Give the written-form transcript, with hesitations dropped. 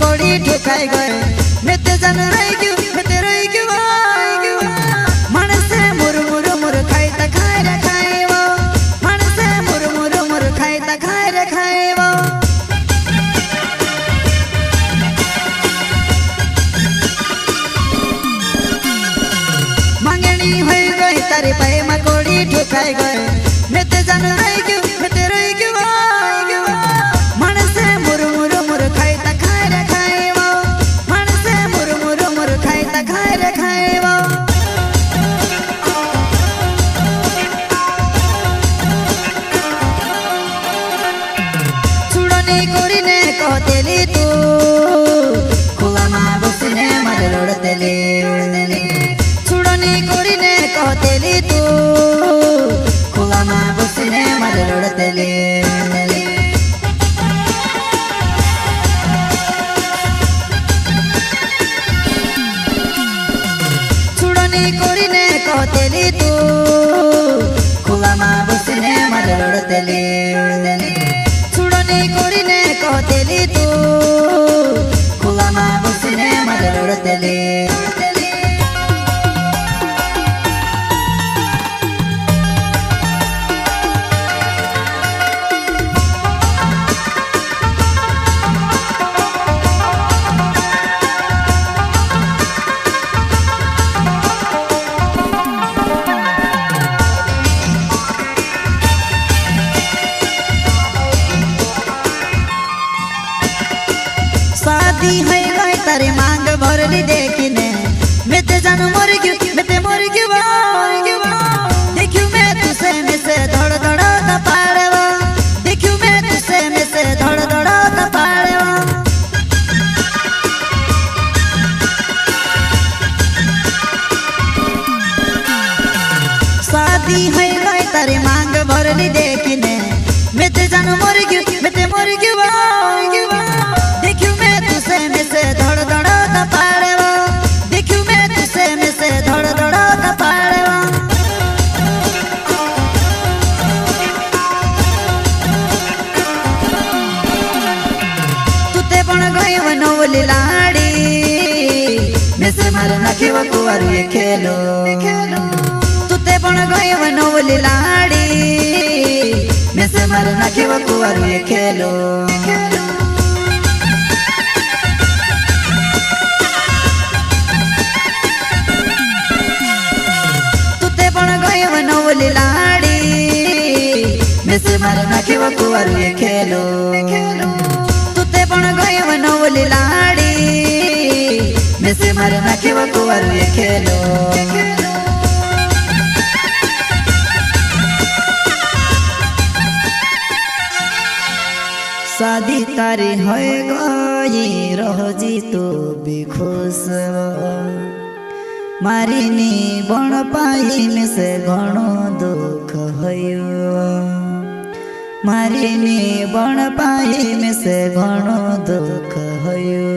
कोड़ी ठुकाई गए मेते जन रही क्यों मेते रही क्यों मन से मुर मुर मुर खाई ता खाए रे खाए वो मन से मुर मुर मुर खाई ता खाए रे खाए वो मांगनी हुई गई तारी पाए में कोड़ी ठुकाई गए मेते जन रही क्यों मेते रही क्यों मन से मुर मुर मुर खाई ता खाए रे खाए वो मन से मुर मुर मुर खाई ता खाए रे खाए वो छुड़नी कोरी ने कहतेली तू खुला माँ बसने मर लड़तेली छुड़नी कोरी ने कहतेली तू खुला माँ बसने मर लड़तेली कोरी ने कहतेली तू खुला माँ बसने मर लड़तेली छुड़नी कोरी ने कहतेली तू खुला माँ बसने मर लड़तेली शादी है गई तारी मांग भरली देखने मेते जानू मर गयो मेते मर गयो देखियो मैं तुसे में से धड़ धड़ ता पाड़वा देखियो मैं तुसे में से धड़ धड़ ता पाड़वा शादी है गई तारी मांग भरली देखने मेते जानू मर गयो मेते मर गयो धड़ धड़ ता पाड़वा देखियो मैं तुसे में से धड़ धड़ ता पाड़वा तुते पण गई वनोली लाड़ी में से मार नाखिवा कुवार ये खेलो तुते पण गई वनोली लाड़ी में से मार नाखिवा कुवार ये खेलो वनोली लाड़ी में से मार नाखिवा कुवार ये खेलो तुते पण गई वनोली लाड़ी में से मार नाखिवा कुवार ये खेलो शादी तारी हो गई रहोजी तू भी खुश मारिनी बण पाई में से घणो दुख हयो मारिनी बण पाई में से घणो दुख हयो